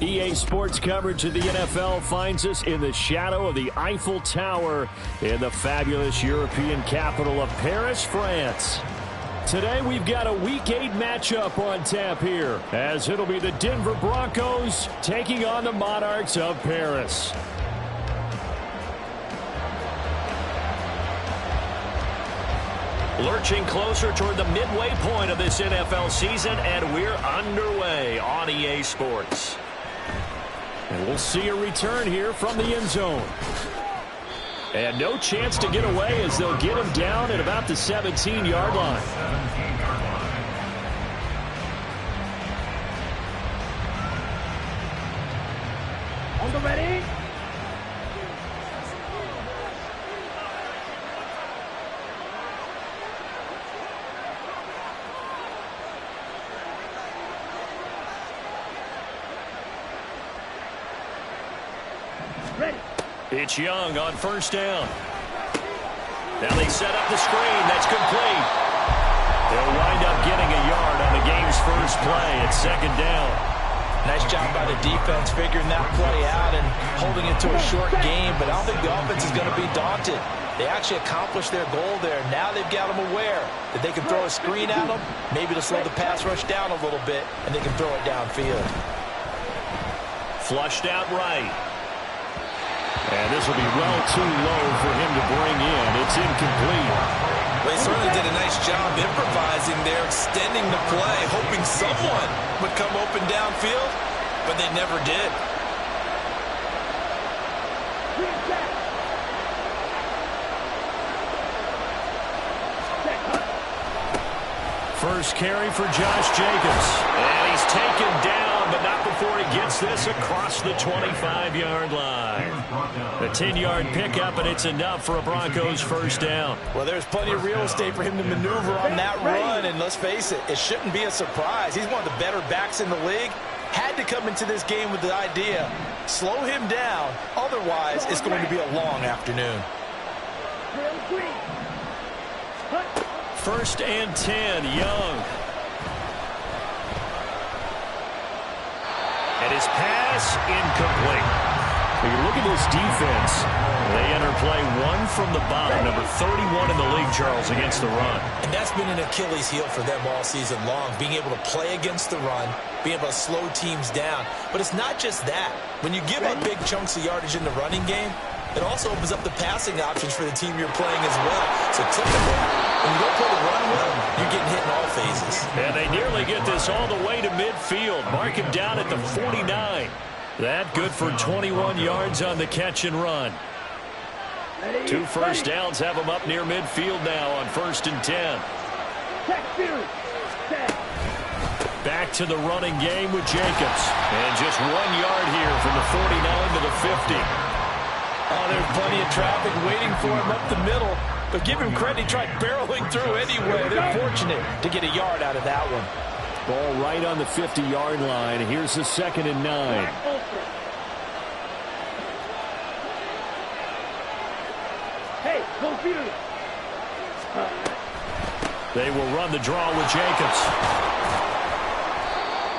EA Sports coverage of the NFL finds us in the shadow of the Eiffel Tower in the fabulous European capital of Paris, France. Today we've got a Week 8 matchup on tap here, as it'll be the Denver Broncos taking on the Monarchs of Paris. Lurching closer toward the midway point of this NFL season, and we're underway on EA Sports. And we'll see a return here from the end zone. And no chance to get away as they'll get him down at about the 17-yard line. On the ready. It's Young on first down. Now they set up the screen. That's complete. They'll wind up getting a yard on the game's first play at second down. Nice job by the defense figuring that play out and holding it to a short game, but I don't think the offense is going to be daunted. They actually accomplished their goal there. Now they've got them aware that they can throw a screen at them, maybe to slow the pass rush down a little bit, and they can throw it downfield. Flushed out right. And this will be well too low for him to bring in. It's incomplete. Well, he certainly did a nice job improvising there, extending the play, hoping someone would come open downfield, but they never did. First carry for Josh Jacobs. And he's taken down, but not before he gets this across the 25-yard line. A 10-yard pickup, and it's enough for a Broncos first down. Well, there's plenty of real estate for him to maneuver on that run, and let's face it, it shouldn't be a surprise. He's one of the better backs in the league. Had to come into this game with the idea, slow him down, otherwise it's going to be a long afternoon. First and 10, Young. And his pass incomplete. When you look at this defense, they enter play one from the bottom, number 31 in the league, Charles, against the run. And that's been an Achilles heel for them all season long, being able to play against the run, being able to slow teams down. But it's not just that. When you give up big chunks of yardage in the running game, it also opens up the passing options for the team you're playing as well. So typically, when you don't play the run well, you're getting hit in all phases. And they nearly get this all the way to midfield. Mark him down at the 49. That good for 21 yards on the catch and run. 2 first downs have them up near midfield now on first and 10. Back to the running game with Jacobs. And just 1 yard here from the 49 to the 50. Oh, there's plenty of traffic waiting for him up the middle. But give him credit, he tried barreling through anyway. They're fortunate to get a yard out of that one. Ball right on the 50-yard line. Here's the 2nd and 9. Hey, confused. They will run the draw with Jacobs.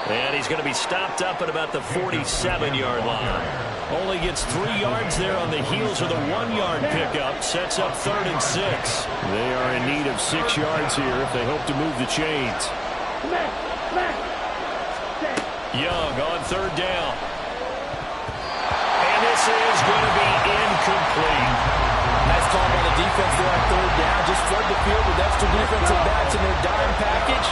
And he's going to be stopped up at about the 47-yard line. Only gets 3 yards there on the heels of the 1-yard pickup. Sets up 3rd and 6. They are in need of 6 yards here if they hope to move the chains. Young on 3rd down. And this is going to be incomplete. Extra defensive backs in their dime package.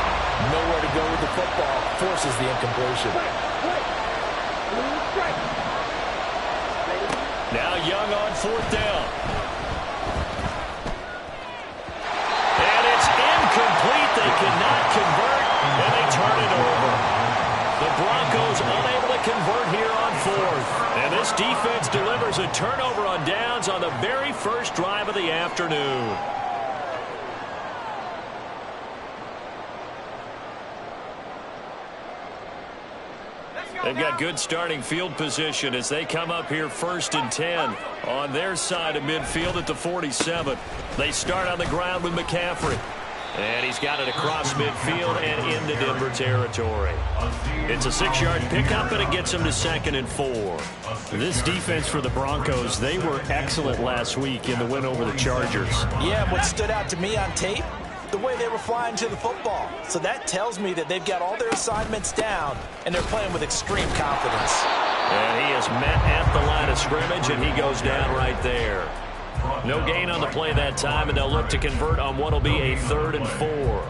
Nowhere to go with the football. Forces the incompletion. Now Young on fourth down. And it's incomplete. They cannot convert, and they turn it over. The Broncos unable to convert here on fourth. And this defense delivers a turnover on downs on the very first drive of the afternoon. They've got good starting field position as they come up here 1st and 10 on their side of midfield at the 47. They start on the ground with McCaffrey. And he's got it across midfield and into Denver territory. It's a 6-yard pickup, and it gets him to 2nd and 4. This defense for the Broncos, they were excellent last week in the win over the Chargers. Yeah, what stood out to me on tape, the way they were flying to the football. So that tells me that they've got all their assignments down, and they're playing with extreme confidence. And he is met at the line of scrimmage, and he goes down right there. No gain on the play that time, and they'll look to convert on what will be a 3rd and 4.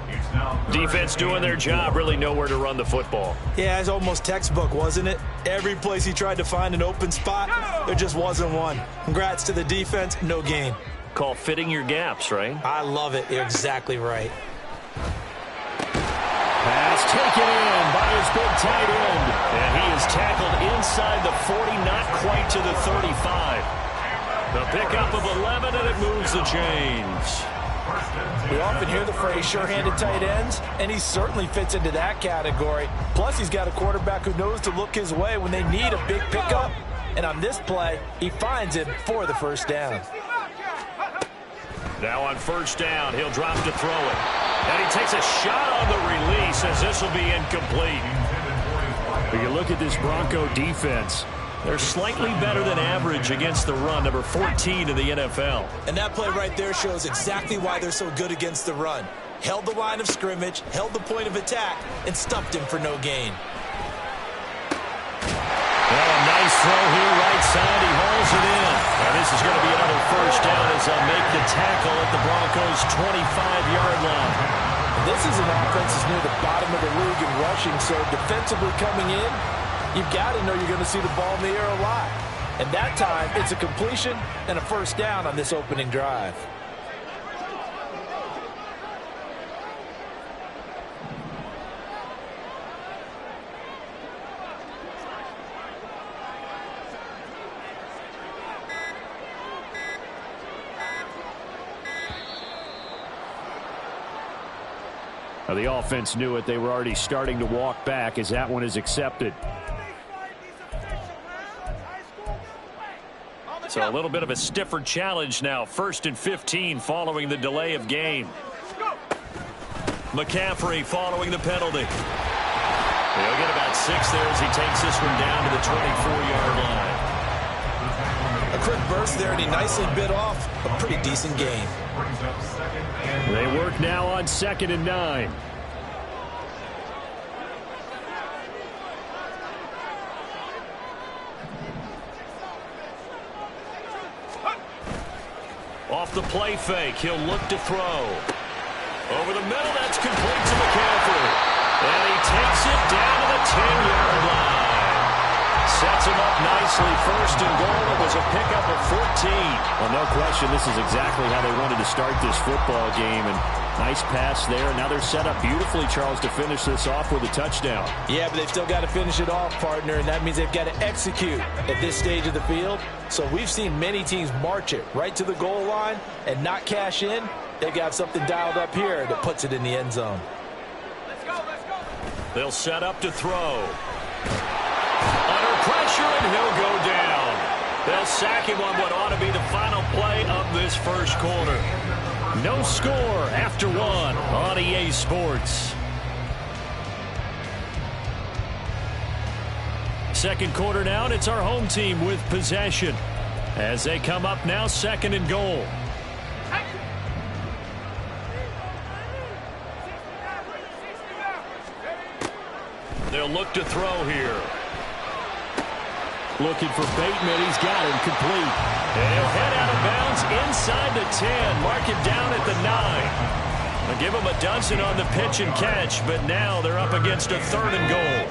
Defense doing their job, really nowhere to run the football. Yeah, it's almost textbook, wasn't it? Every place he tried to find an open spot, there just wasn't one. Congrats to the defense, no gain. Called fitting your gaps, right? I love it. You're exactly right. Pass taken in by his big tight end. And he is tackled inside the 40, not quite to the 35. The pickup of 11, and it moves the chains. We often hear the phrase sure-handed tight ends, and he certainly fits into that category. Plus, he's got a quarterback who knows to look his way when they need a big pickup. And on this play, he finds him for the first down. Now on first down, he'll drop to throw it. And he takes a shot on the release as this will be incomplete. But you look at this Bronco defense. They're slightly better than average against the run, number 14 in the NFL. And that play right there shows exactly why they're so good against the run. Held the line of scrimmage, held the point of attack, and stuffed him for no gain. Well, a nice throw here right side. He hauls it in. And this is going to be another first down as they'll make the tackle at the Broncos' 25-yard line. This is an offense that's near the bottom of the league in rushing, so defensively coming in, you've got to know you're going to see the ball in the air a lot. And that time, it's a completion and a first down on this opening drive. Now, the offense knew it. They were already starting to walk back as that one is accepted. So a little bit of a stiffer challenge now. 1st and 15 following the delay of game. McCaffrey following the penalty. He'll get about 6 there as he takes this one down to the 24-yard line. A quick burst there, and he nicely bit off a pretty decent gain. They work now on 2nd and 9. Off the play fake, he'll look to throw. Over the middle, that's complete to McCaffrey. And he takes it down to the 10-yard line. Sets him up nicely. 1st and goal. It was a pickup of 14. Well, no question, this is exactly how they wanted to start this football game. And nice pass there. Now they're set up beautifully, Charles, to finish this off with a touchdown. Yeah, but they've still got to finish it off, partner, and that means they've got to execute at this stage of the field. So we've seen many teams march it right to the goal line and not cash in. They got something dialed up here that puts it in the end zone. Let's go. They'll set up to throw. Under pressure, and he'll go down. They'll sack him on what ought to be the final play of this first quarter. No score after 1 on EA Sports. Second quarter now, and it's our home team with possession as they come up now 2nd and goal. They'll look to throw here. Looking for Bateman. He's got him complete. And he'll head out of bounds inside the 10. Mark him down at the 9. They'll give them a dozen on the pitch and catch, but now they're up against a 3rd and goal.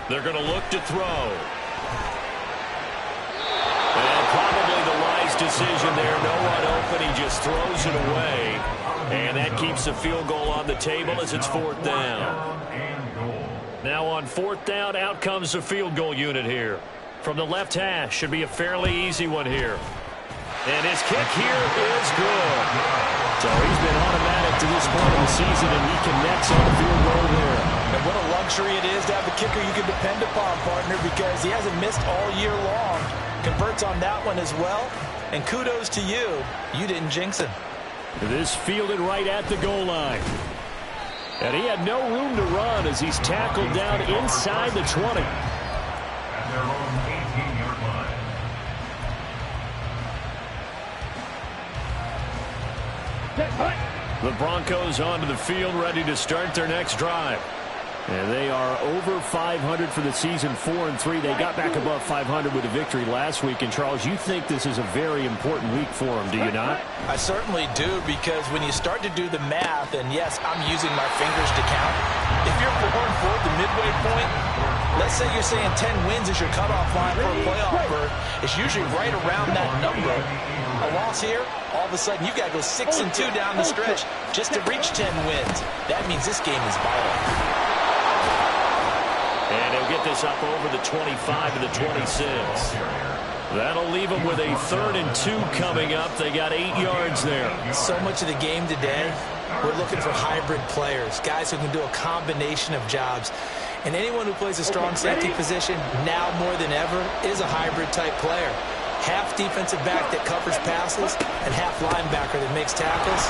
They're going to look to throw. And probably the wise decision there. No one open. He just throws it away. And that keeps the field goal on the table as it's 4th down. Now on 4th down, out comes the field goal unit here. From the left hash, should be a fairly easy one here. And his kick here is good. So he's been automatic to this point of the season, and he connects on the field goal there. And what a luxury it is to have a kicker you can depend upon, partner, because he hasn't missed all year long. Converts on that one as well. And kudos to you. You didn't jinx him. This fielded right at the goal line. And he had no room to run as he's tackled down inside the 20. At their own 18-yard line. The Broncos onto the field, ready to start their next drive. And they are over 500 for the season, 4-3. They got back above 500 with a victory last week. And, Charles, you think this is a very important week for them, do you not? I certainly do, because when you start to do the math, and yes, I'm using my fingers to count. If you're 4-4 at the midway point, let's say you're saying 10 wins is your cutoff line for a playoff berth. It's usually right around that number. A loss here, all of a sudden you got to go 6-2 down the stretch just to reach 10 wins. That means this game is vital. And he'll get this up over the 25 to the 26. That'll leave them with a 3rd and 2 coming up. They got 8 yards there. So much of the game today, we're looking for hybrid players, guys who can do a combination of jobs. And anyone who plays a strong safety position now more than ever is a hybrid type player. Half defensive back that covers passes and half linebacker that makes tackles.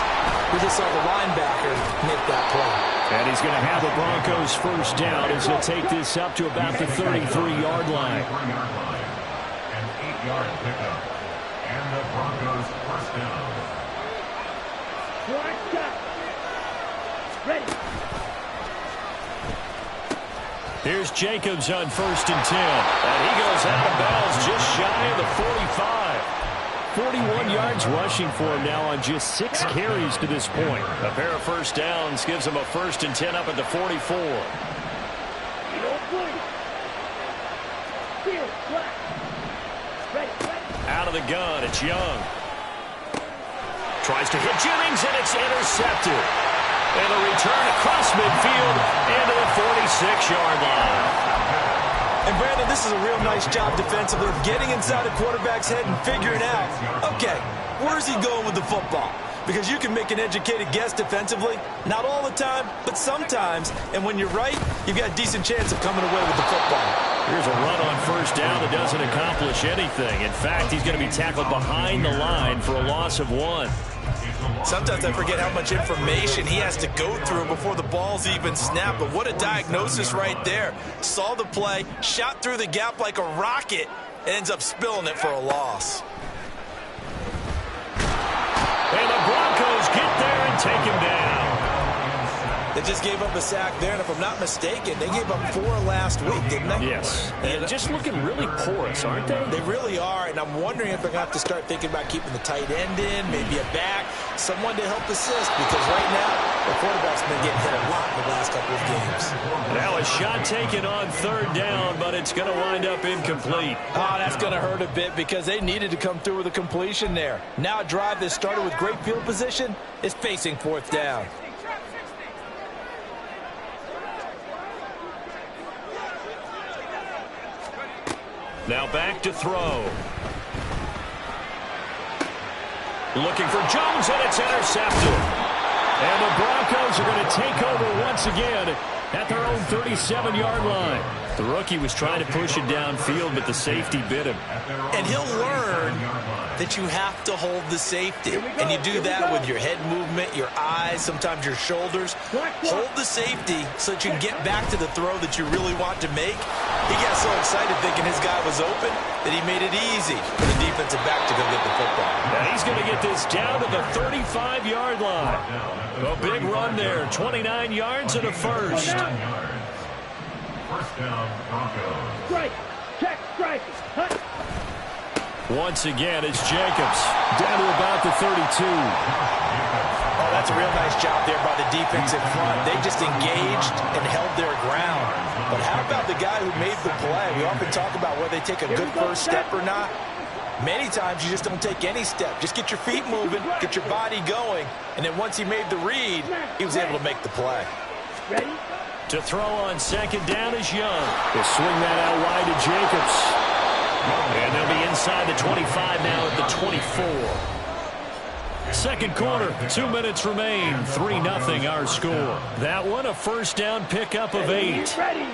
We just saw the linebacker make that play. And he's going to have the Broncos 1st down as he'll take this up to about the 33-yard line. An 8-yard pickup. And the Broncos 1st down. Ready. Here's Jacobs on 1st and 10. And he goes out of bounds just shy of the 45. 41 yards rushing for him now on just 6 carries to this point. A pair of 1st downs gives him a 1st and 10 up at the 44. Out of the gun, it's Young. Tries to hit Jennings, and it's intercepted. And a return across midfield into the 46-yard line. And, Brandon, this is a real nice job defensively of getting inside a quarterback's head and figuring out, okay, where's he going with the football? Because you can make an educated guess defensively. Not all the time, but sometimes. And when you're right, you've got a decent chance of coming away with the football. Here's a run on 1st down that doesn't accomplish anything. In fact, he's going to be tackled behind the line for a loss of 1. Sometimes I forget how much information he has to go through before the ball's even snapped. But what a diagnosis right there. Saw the play, shot through the gap like a rocket, ends up spilling it for a loss. And the Broncos get there and take him down. They just gave up a sack there, and if I'm not mistaken, they gave up 4 last week, didn't they? Yes. And just looking really porous, aren't they? They really are, and I'm wondering if they're going to have to start thinking about keeping the tight end in, maybe a back, someone to help assist, because right now, the quarterback's been getting hit a lot in the last couple of games. Now a shot taken on 3rd down, but it's going to wind up incomplete. Oh, that's going to hurt a bit because they needed to come through with a completion there. Now a drive that started with great field position is facing 4th down. Now back to throw. Looking for Jones, and it's intercepted. And the Broncos are going to take over once again at their own 37-yard line. The rookie was trying to push it downfield, but the safety bit him. And he'll learn that you have to hold the safety. And you do that with your head movement, your eyes, sometimes your shoulders. Hold the safety so that you can get back to the throw that you really want to make. He got so excited thinking his guy was open that he made it easy for the defensive back to go get the football. And he's going to get this down to the 35-yard line. A big run there, 29 yards and a 1st. 1st down, Broncos. Strike. Check. Strike. Hut. Once again, it's Jacobs down to about the 32. Oh, that's a real nice job there by the defense in front. They just engaged and held their ground. But how about the guy who made the play? We often talk about whether they take a good first step or not. Many times you just don't take any step. Just get your feet moving, get your body going, and then once he made the read, he was able to make the play. Ready? To throw on second down is Young. He'll swing that out wide to Jacobs. And they'll be inside the 25 now at the 24. Second quarter, 2 minutes remain. 3-0 our score. That one a first down pickup of 8. Ready?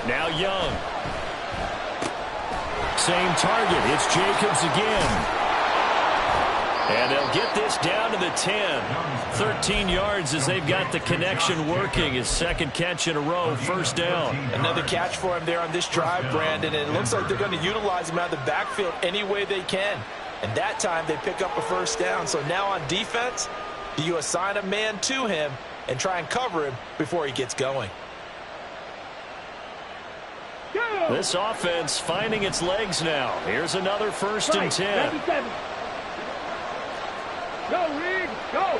Now Young. Same target. It's Jacobs again. And they'll get this down to the 10. 13 yards as they've got the connection working. His second catch in a row, first down. Another catch for him there on this drive, Brandon. And it looks like they're going to utilize him out of the backfield any way they can. And that time they pick up a first down. So now on defense, do you assign a man to him and try and cover him before he gets going? This offense finding its legs now. Here's another first and 10. 97. Go, Reed, go!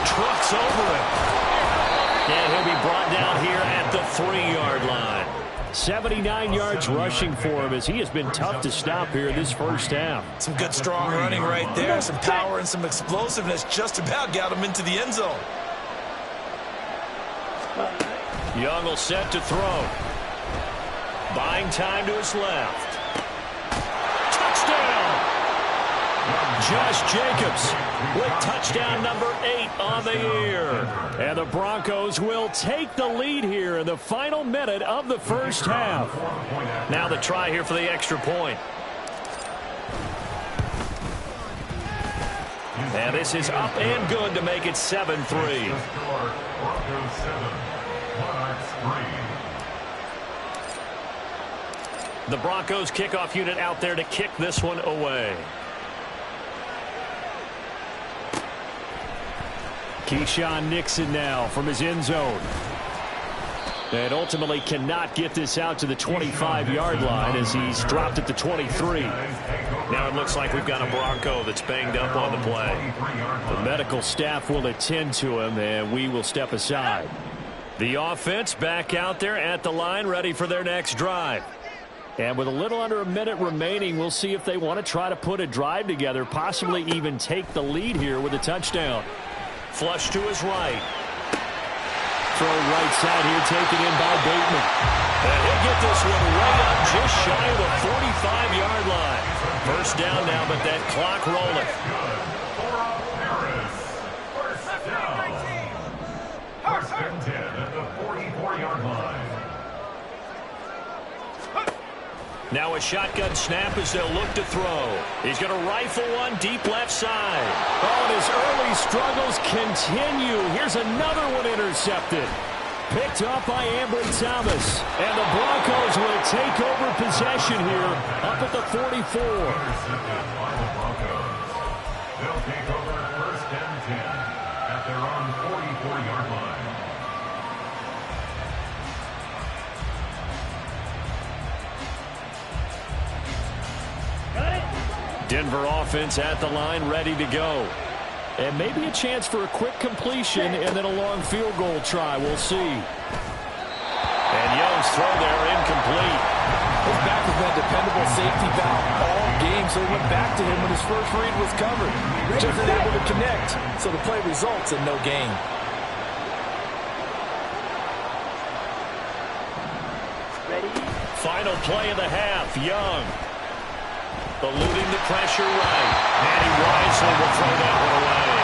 Trucks over him. And he'll be brought down here at the 3-yard line. 79 yards rushing for him as he has been tough to stop here this first half. Some good strong running right there. Some power and some explosiveness just about got him into the end zone. Young will set to throw. Buying time to his left. Touchdown! Josh Jacobs with touchdown number 8 on the year. And the Broncos will take the lead here in the final minute of the first half. Now the try here for the extra point. And this is up and good to make it 7-3. Broncos 7, Monarchs 3. The Broncos kickoff unit out there to kick this one away. Keyshawn Nixon now from his end zone. And ultimately cannot get this out to the 25-yard line as he's dropped at the 23. Now it looks like we've got a Bronco that's banged up on the play. The medical staff will attend to him, and we will step aside. The offense back out there at the line, ready for their next drive. And with a little under a minute remaining, we'll see if they want to try to put a drive together, possibly even take the lead here with a touchdown. Flush to his right. Throw right side here, taken in by Bateman. And he'll get this one way up just shy of the 45-yard line. First down now, but that clock rolling. First and 10 at the 44-yard line. Now a shotgun snap as they'll look to throw. He's going to rifle one deep left side. Oh, and his early struggles continue. Here's another one intercepted. Picked up by Ambry Thomas. And the Broncos will take over possession here up at the 44. Intercepted by the Broncos. They'll take over first and 10 at their own 44-yard line. Denver offense at the line, ready to go. And maybe a chance for a quick completion and then a long field goal try. We'll see. And Young's throw there incomplete. His back has been a dependable safety valve all game, so he went back to him when his first read was covered. Just unable to connect, so the play results in no gain. Ready? Final play of the half, Young. Eluding the pressure right. And he wisely will throw that one away.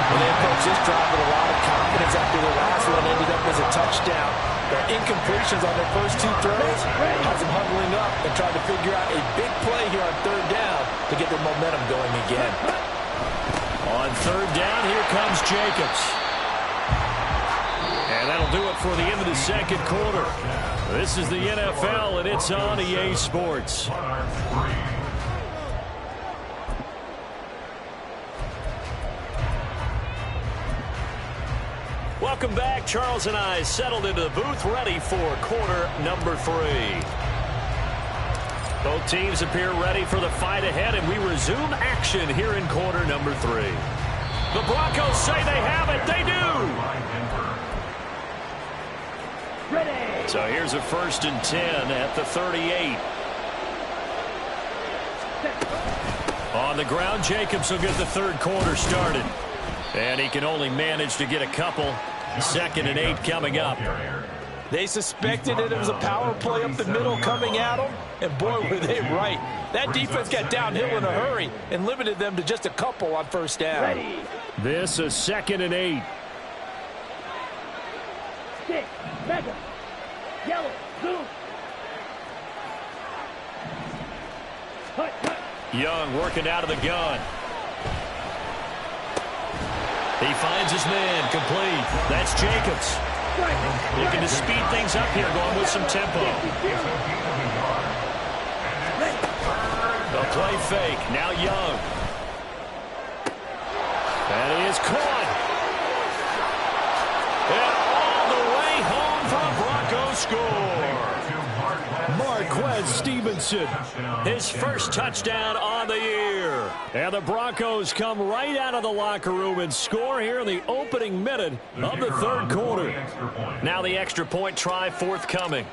Well, they approached this drive with a lot of confidence after the last one ended up as a touchdown. Their incompletions on their first 2 throws has them huddling up and trying to figure out a big play here on third down to get their momentum going again. On third down, here comes Jacobs. And that'll do it for the end of the second quarter. This is the NFL, and it's on EA Sports. Welcome back. Charles and I settled into the booth, ready for quarter number 3. Both teams appear ready for the fight ahead, and we resume action here in quarter number 3. The Broncos say they have it. They do. Ready. So here's a 1st and 10 at the 38. On the ground, Jacobs will get the third quarter started. And he can only manage to get a couple. 2nd and 8 coming up. They suspected it was a power play up the middle coming at them, and boy, were they right. That defense got downhill in a hurry and limited them to just a couple on 1st down. Ready. This is 2nd and 8. 6. Mega. Yellow. Zoom. Cut. Young working out of the gun. He finds his man, complete. That's Jacobs. Looking to speed things up here, going with some tempo. The play fake, now Young. And he is caught. And all the way home for a Broncos score. Marquez Stevenson, his first touchdown on the year. And the Broncos come right out of the locker room and score here in the opening minute of the third quarter. Now the extra point try forthcoming.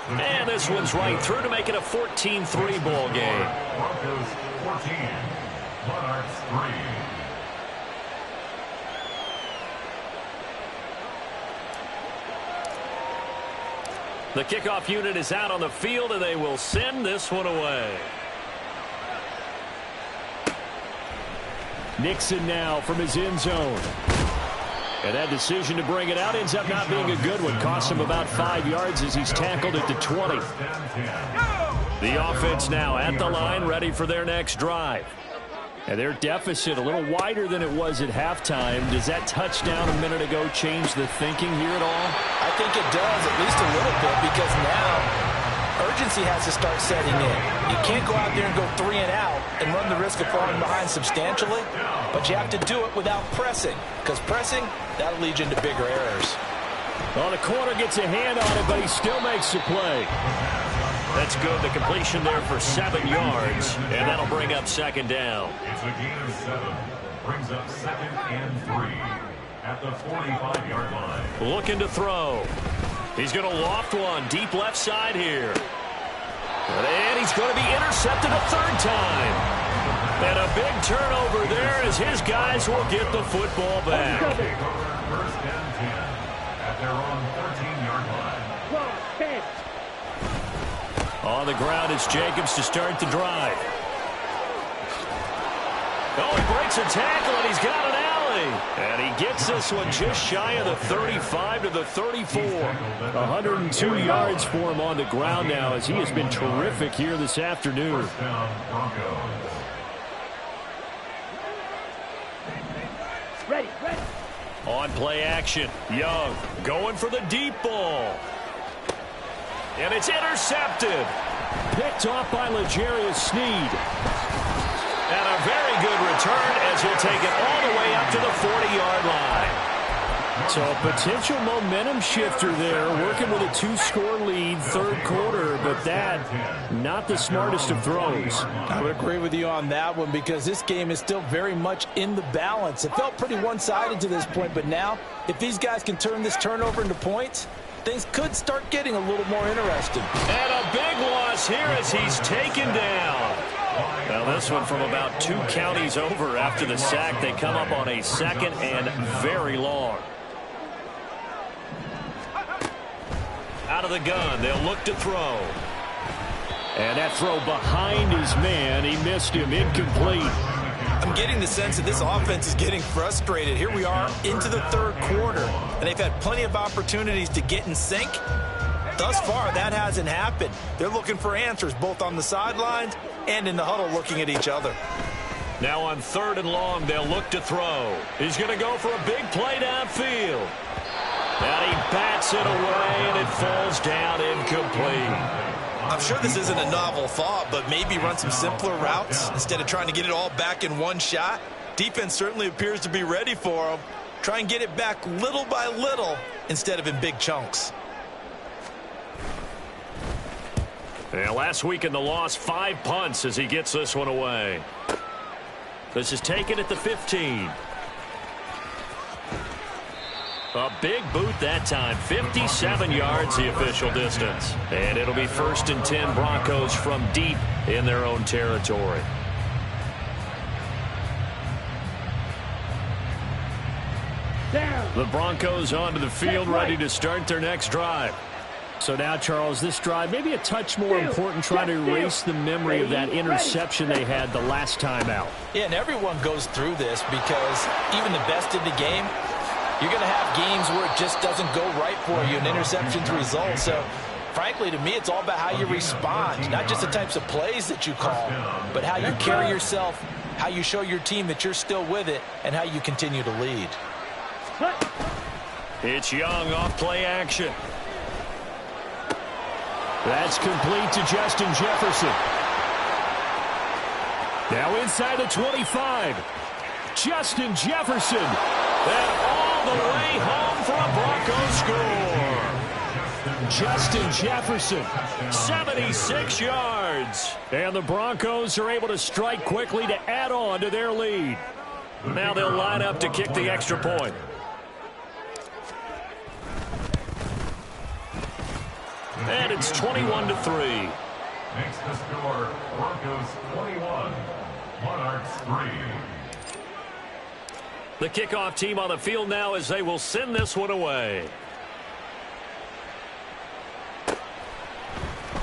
And this one's right through to make it a 14-3 ball game. Broncos 14, Monarchs 3. The kickoff unit is out on the field, and they will send this one away. Nixon now from his end zone. And that decision to bring it out ends up not being a good one. Costs him about 5 yards as he's tackled at the 20. The offense now at the line, ready for their next drive. And their deficit a little wider than it was at halftime. Does that touchdown a minute ago change the thinking here at all? I think it does, at least a little bit, because now urgency has to start setting in. You can't go out there and go 3 and out and run the risk of falling behind substantially, but you have to do it without pressing, because pressing, that'll lead you into bigger errors. Well, the corner gets a hand on it, but he still makes the play. That's good. The completion there for 7 yards, and that'll bring up 2nd down. It's a gain of 7. Brings up 2nd and 3 at the 45-yard line. Looking to throw. He's going to loft one deep left side here. And he's going to be intercepted a 3rd time. And a big turnover there as his guys will get the football back. 1st and 10 at their own 13-yard line. On the ground, it's Jacobs to start the drive. Oh, he breaks a tackle, and he's got an alley. And he gets this one just shy of the 35 to the 34. 102 yards for him on the ground now, as he has been terrific here this afternoon. 1st down, Broncos. Ready. On play action, Young going for the deep ball. And it's intercepted. Picked off by L'Jarius Sneed. And a very good return as he'll take it all the way up to the 40-yard line. So a potential momentum shifter there, working with a 2-score lead, 3rd quarter, but that, not the smartest of throws. I would agree with you on that one, because this game is still very much in the balance. It felt pretty one-sided to this point, but now, if these guys can turn this turnover into points, things could start getting a little more interesting. And a big loss here as he's taken down. Now this one from about 2 counties over after the sack. They come up on a 2nd and very long. Out of the gun, they'll look to throw. And that throw behind his man, he missed him, incomplete. I'm getting the sense that this offense is getting frustrated. Here we are into the 3rd quarter, and they've had plenty of opportunities to get in sync. Thus far, that hasn't happened. They're looking for answers both on the sidelines and in the huddle looking at each other. Now on 3rd and long, they'll look to throw. He's going to go for a big play downfield. And he bats it away, and it falls down incomplete. I'm sure this isn't a novel thought, but maybe run some simpler routes instead of trying to get it all back in one shot. Defense certainly appears to be ready for him. Try and get it back little by little instead of in big chunks. And last week in the loss, 5 punts as he gets this one away. This is taken at the 15. A big boot that time. 57 yards the official distance. And it'll be 1st and 10 Broncos from deep in their own territory. Down. The Broncos onto the field ready to start their next drive. So now, Charles, this drive maybe a touch more important, trying to erase the memory of that interception they had the last time out. Yeah, and everyone goes through this because even the best in the game, you're going to have games where it just doesn't go right for you, and interceptions result. So, frankly, to me, it's all about how you respond, not just the types of plays that you call, but how you carry yourself, how you show your team that you're still with it, and how you continue to lead. It's Young off play action. That's complete to Justin Jefferson. Now inside the 25. Justin Jefferson. And all the way home for a Broncos score. Justin Jefferson, 76 yards. And the Broncos are able to strike quickly to add on to their lead. Now they'll line up to kick the extra point. And it's 21-3. Makes the score Broncos 21, Monarchs 3. The kickoff team on the field now as they will send this one away.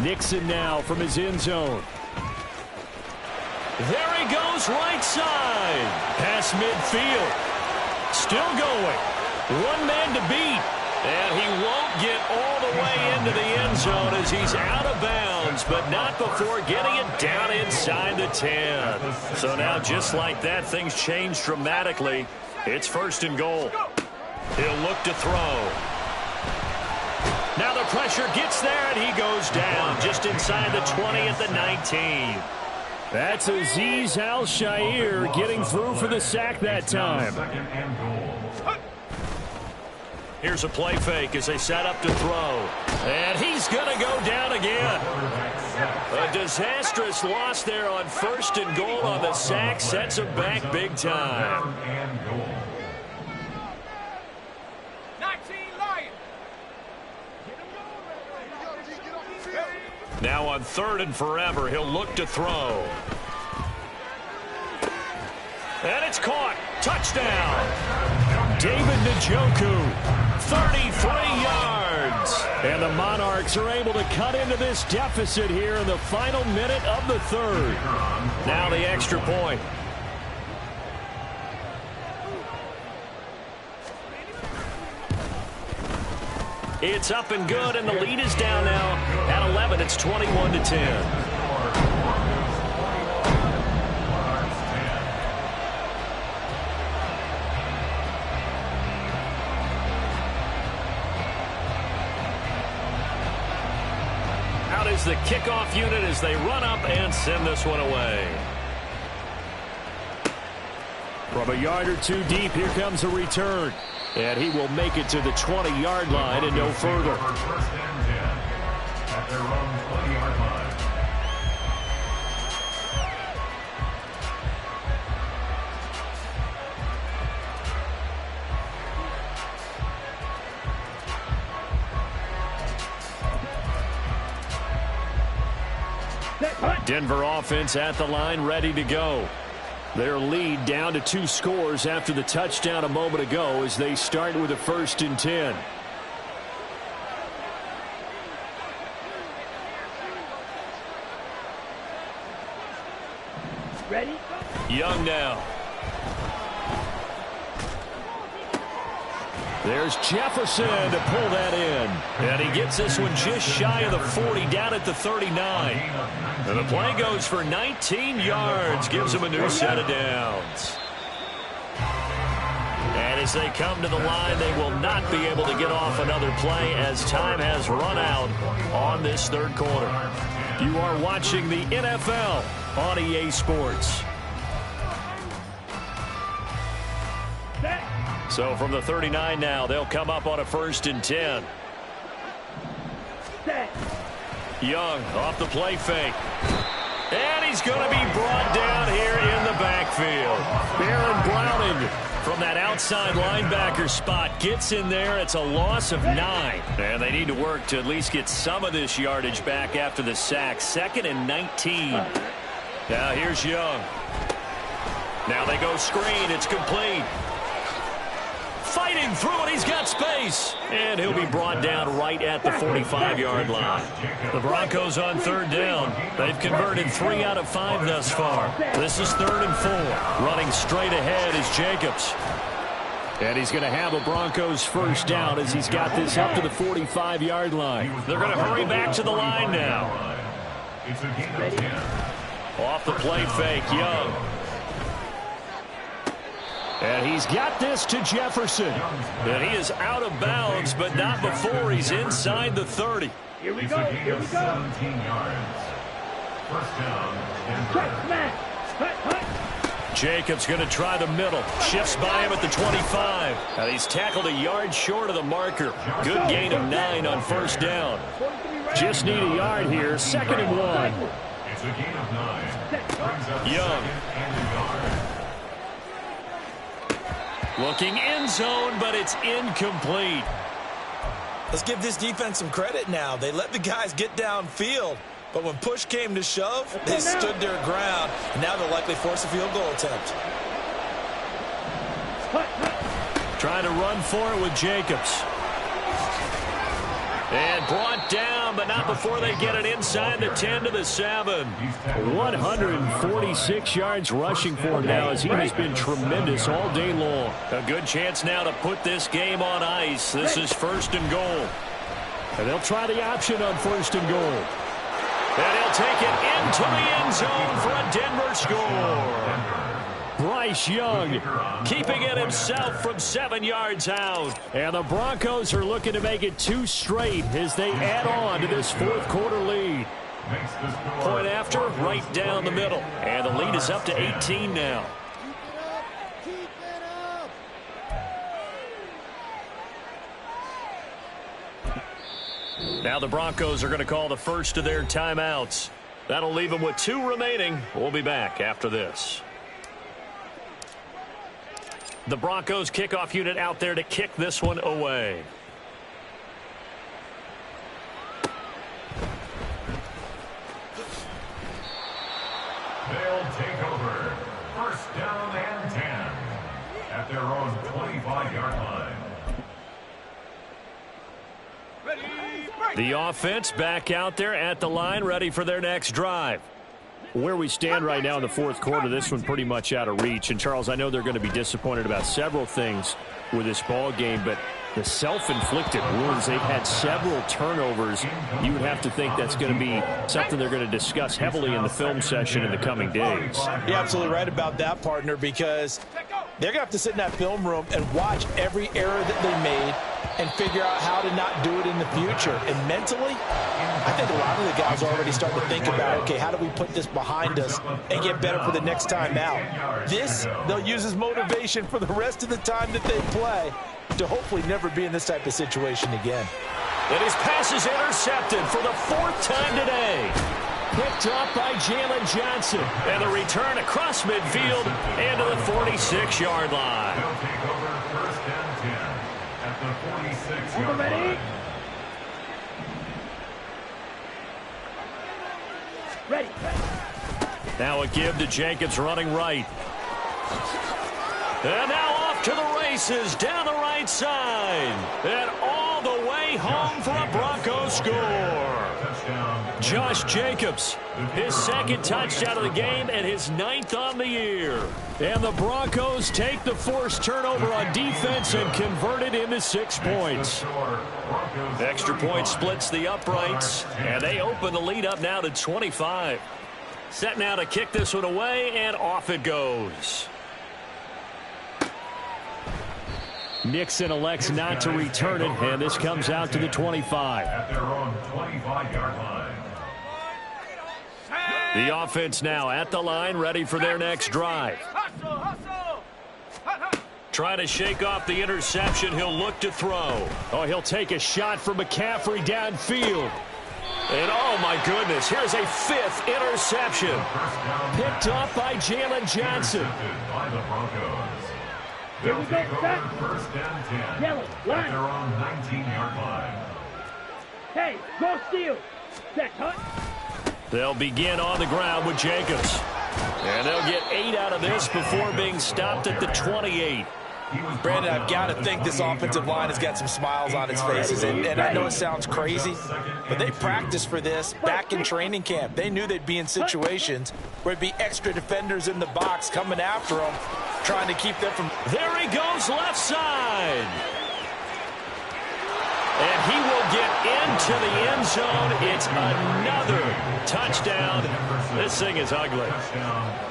Nixon now from his end zone. There he goes right side. Past midfield. Still going. One man to beat. And he won't get all the way into the end zone as he's out of bounds, but not before getting it down inside the 10. So now, just like that, things change dramatically. It's 1st and goal. He'll look to throw. Now the pressure gets there, and he goes down just inside the 20 at the 19. That's Azeez Al-Shaair getting through for the sack that time. Here's a play fake as they set up to throw. And he's going to go down again. A disastrous loss there on 1st and goal on the sack. Sets him back big time. 19 Lions. Now on 3rd and forever, he'll look to throw. And it's caught. Touchdown. David Njoku, 33 yards. And the Monarchs are able to cut into this deficit here in the final minute of the 3rd. Now the extra point. It's up and good, and the lead is down now at 11. It's 21-10. Out is the kickoff unit as they run up and send this one away. From a yard or two deep, here comes a return. And he will make it to the 20-yard line and no further. 1st and 10 at their own 20-yard line. Denver offense at the line, ready to go. Their lead down to 2 scores after the touchdown a moment ago as they start with a 1st and 10. Ready? Young now. There's Jefferson to pull that in. And he gets this one just shy of the 40, down at the 39. And the play goes for 19 yards, gives him a new set of downs. And as they come to the line, they will not be able to get off another play as time has run out on this 3rd quarter. You are watching the NFL on EA Sports. So from the 39 now, they'll come up on a 1st and 10. Young off the play fake. And he's going to be brought down here in the backfield. Baron Browning from that outside linebacker spot gets in there. It's a loss of 9. And they need to work to at least get some of this yardage back after the sack. 2nd and 19. Now here's Young. Now they go screen. It's complete. Fighting through it. He's got space. And he'll be brought down right at the 45-yard line. The Broncos on 3rd down. They've converted 3 out of 5 thus far. This is 3rd and 4. Running straight ahead is Jacobs. And he's going to have a Broncos 1st down as he's got this up to the 45-yard line. They're going to hurry back to the line now. Off the play fake, Young. And he's got this to Jefferson. And he is out of bounds, but not before he's inside the 30. Here we go. Here we go. 17 yards. 1st down and Jacobs going to try the middle. Shifts by him at the 25. And he's tackled a yard short of the marker. Good gain of 9 on 1st down. Just need a yard here. 2nd and 1. It's a gain of 9. Young. Looking end zone, but it's incomplete. Let's give this defense some credit now. They let the guys get downfield, but when push came to shove, they stood their ground, and now they'll likely force a field goal attempt. Trying to run for it with Jacobs. And brought down, but not before they get it inside the 10 to the 7. 146 yards rushing for him now as he has been tremendous all day long. A good chance now to put this game on ice. This is 1st and goal. And they'll try the option on 1st and goal. And he'll take it into the end zone for a Denver score. Bryce Young keeping it himself from 7 yards out. And the Broncos are looking to make it 2 straight as they add on to this 4th quarter lead. Point after, right down the middle. And the lead is up to 18 now. Now the Broncos are going to call the first of their timeouts. That'll leave them with 2 remaining. We'll be back after this. The Broncos kickoff unit out there to kick this one away. They'll take over. 1st down and 10 at their own 25-yard line. The offense back out there at the line, ready for their next drive. Where we stand right now in the 4th quarter, this one pretty much out of reach. And, Charles, I know they're going to be disappointed about several things with this ball game, but the self-inflicted wounds, they've had several turnovers. You would have to think that's going to be something they're going to discuss heavily in the film session in the coming days. You're absolutely right about that, partner, because they're going to have to sit in that film room and watch every error that they made and figure out how to not do it in the future. And mentally, I think a lot of the guys are already starting to think about, okay, how do we put this behind us and get better for the next time out? This, they'll use as motivation for the rest of the time that they play to hopefully never be in this type of situation again. And his pass is intercepted for the 4th time today. Picked up by Jalen Johnson. And the return across midfield and to the 46-yard line. They'll take over 1st and 10 at the 46-yard line. Ready. Now a give to Jacobs running right. And now off to the races down the right side. And all the way home for a Broncos score. Josh Jacobs, his 2nd touchdown of the game and his 9th on the year. And the Broncos take the forced turnover on defense and convert it into 6 points. Extra point splits the uprights, and they open the lead up now to 25. Set now to kick this one away, and off it goes. Nixon elects not to return it, and this comes out to the 25. At their own 25-yard line. The offense now at the line, ready for their next drive. Trying to shake off the interception. He'll look to throw. Oh, he'll take a shot from McCaffrey downfield. And, oh, my goodness, here's a 5th interception. Picked off by Jalen Johnson. By the Broncos. Here They'll we take go, over set. first and 10 Yellow, at line. their own 19-yard line. Hey, go steal. Set, hut. They'll begin on the ground with Jacobs. And they'll get 8 out of this before being stopped at the 28. Brandon, I've got to think this offensive line has got some smiles on its faces. And I know it sounds crazy, but they practiced for this back in training camp. They knew they'd be in situations where there'd be extra defenders in the box coming after them, trying to keep them from... There he goes, left side. And he will get into the end zone. It's another touchdown. This thing is ugly.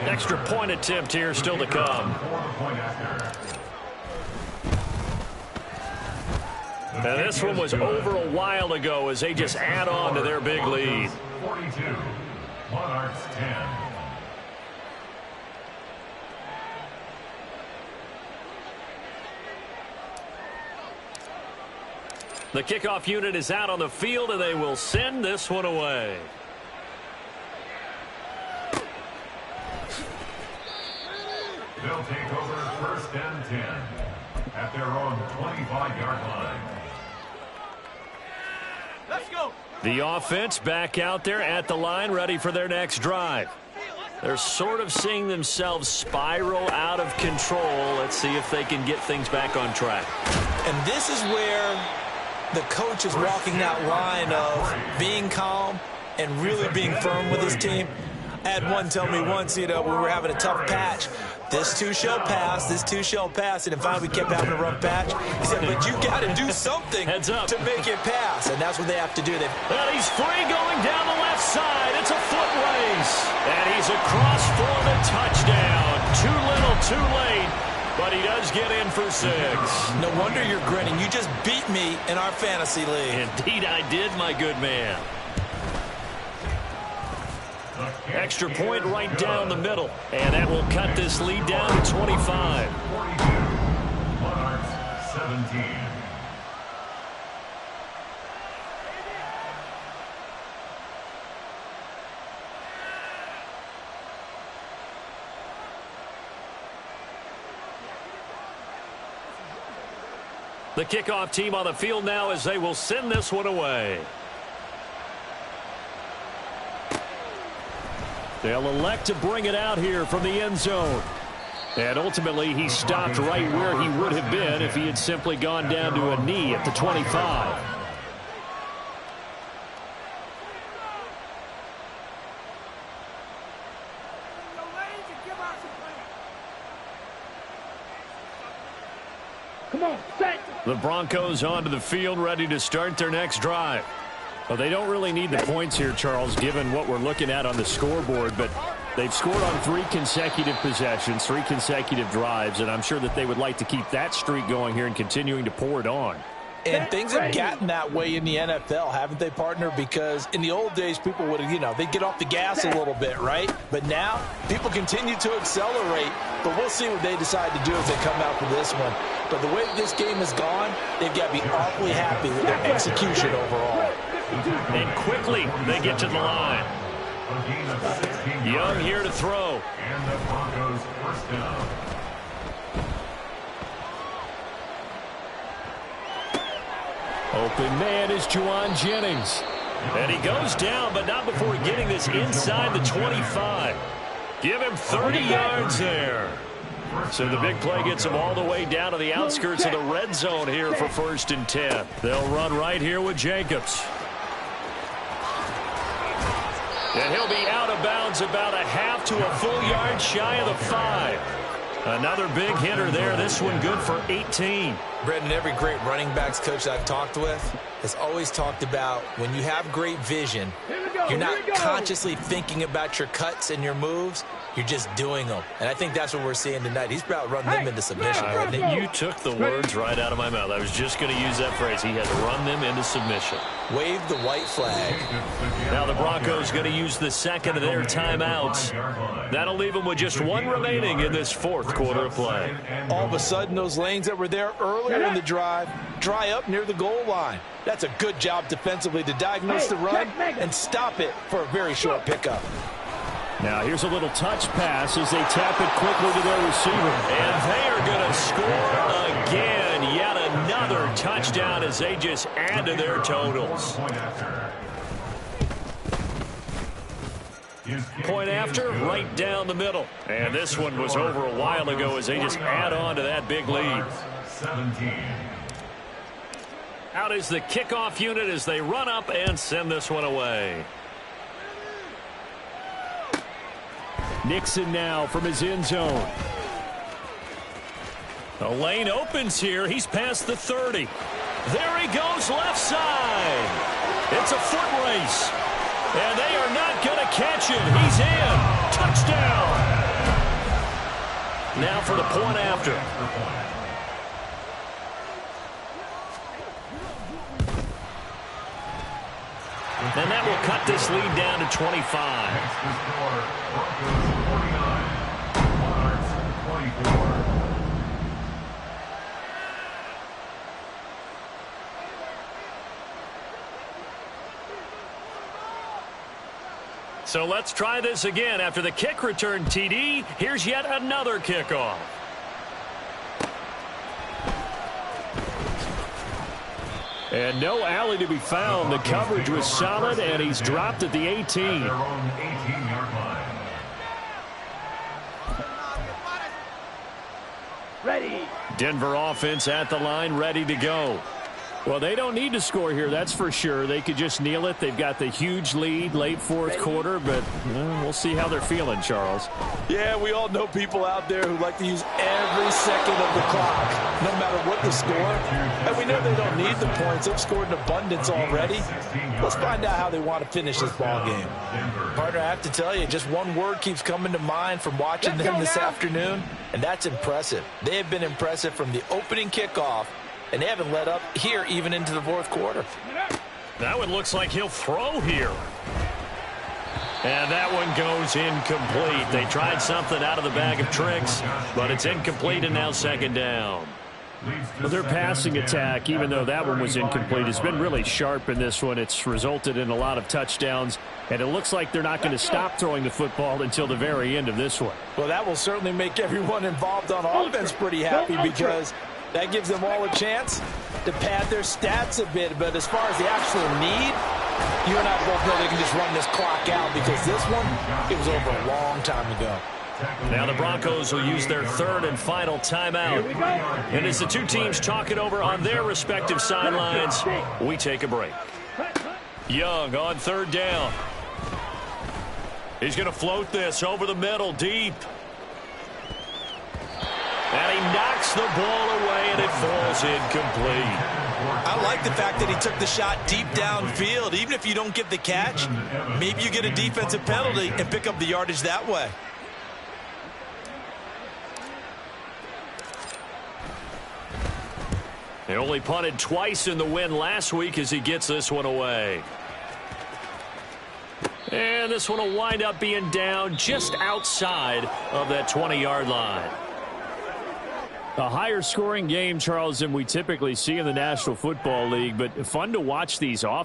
Extra point attempt here still to come. And this one was over a while ago as they just add on to their big lead. 42, Monarchs 10. The kickoff unit is out on the field, and they will send this one away. They'll take over first and 10 at their own 25-yard line. Let's go. The offense back out there at the line, ready for their next drive. They're sort of seeing themselves spiral out of control. Let's see if they can get things back on track. And this is where the coach is walking that line of being calm and really being firm with his team. I had one tell me once, when we were having a tough patch, this too shall pass, this too shall pass, and finally we kept having a rough patch. He said, but you got to do something Heads up. to make it pass, and that's what they have to do. Well, he's free going down the left side. It's a foot race. And he's across for the touchdown. Too little, too late. But he does get in for 6. No wonder you're grinning. You just beat me in our fantasy league. Indeed I did, my good man. Extra point right down the middle. And that will cut this lead down to 25. 42, Monarchs 17. The kickoff team on the field now as they will send this one away. They'll elect to bring it out here from the end zone. And ultimately, he stopped right where he would have been if he had simply gone down to a knee at the 25. Come on, set. The Broncos onto the field, ready to start their next drive. Well, they don't really need the points here, Charles, given what we're looking at on the scoreboard, but they've scored on 3 consecutive possessions, 3 consecutive drives, and I'm sure that they would like to keep that streak going here and continuing to pour it on. And things have gotten that way in the NFL, haven't they, partner? Because in the old days, people would have, they'd get off the gas a little bit, right? But now, people continue to accelerate, but we'll see what they decide to do as they come out for this one. But the way this game has gone, they've got to be awfully happy with their execution overall. And quickly, they get to the line. Young here to throw. And the Broncos first down. Open man is Juwan Jennings. And he goes down, but not before getting this inside the 25. Give him 30 yards there. So the big play gets him all the way down to the outskirts of the red zone here for 1st and 10. They'll run right here with Jacobs. And he'll be out of bounds about a half to a full yard shy of the 5. Another big hitter there. This one good for 18. Brendan, every great running backs coach I've talked with has always talked about when you have great vision, you're not consciously thinking about your cuts and your moves. You're just doing them. And I think that's what we're seeing tonight. He's about to run them into submission. You took the words right out of my mouth. I was just going to use that phrase. He had run them into submission. Wave the white flag. Now the Broncos going to use the second of their timeouts. That'll leave them with just one remaining in this fourth quarter of play. All of a sudden, those lanes that were there earlier in the drive dry up near the goal line. That's a good job defensively to diagnose the run and stop it for a very short pickup. Now here's a little touch pass as they tap it quickly to their receiver. And they are going to score again. Yet another touchdown as they just add to their totals. Point after, right down the middle. And this one was over a while ago as they just add on to that big lead. 17. Out is the kickoff unit as they run up and send this one away. Nixon now from his end zone. The lane opens here. He's past the 30. There he goes left side. It's a foot race. And they are not going to catch him. He's in. Touchdown. Now for the point after. And that will cut this lead down to 25. Next to score, Broncos 49, Monarchs 24. So let's try this again. After the kick return TD, here's yet another kickoff. And no alley to be found. The coverage was solid, and he's dropped at the 18. Their own 18-yard line. Ready. Denver offense at the line, ready to go. Well, they don't need to score here, that's for sure. They could just kneel it. They've got the huge lead late fourth quarter, but we'll see how they're feeling, Charles. Yeah, we all know people out there who like to use every second of the clock, no matter what the score. And we know they don't need the points. They've scored in abundance already. Let's find out how they want to finish this ball game. Partner, I have to tell you, just one word keeps coming to mind from watching them this afternoon, and that's impressive. They have been impressive from the opening kickoff, and they haven't let up here even into the fourth quarter. That one looks like he'll throw here. And that one goes incomplete. They tried something out of the bag of tricks, but it's incomplete and now second down. Well, their passing attack, even though that one was incomplete, has been really sharp in this one. It's resulted in a lot of touchdowns, and it looks like they're not going to stop throwing the football until the very end of this one. Well, that will certainly make everyone involved on offense pretty happy because that gives them all a chance to pad their stats a bit. But as far as the actual need, you and I both know they can just run this clock out because this one, it was over a long time ago. Now the Broncos will use their third and final timeout. And as the two teams talk it over on their respective sidelines, we take a break. Young on third down. He's going to float this over the middle, deep. And he knocks the ball away, and it falls incomplete. I like the fact that he took the shot deep downfield. Even if you don't get the catch, maybe you get a defensive penalty and pick up the yardage that way. He only punted twice in the win last week as he gets this one away. And this one will wind up being down just outside of that 20-yard line. A higher scoring game, Charles, than we typically see in the National Football League, but fun to watch these offenses.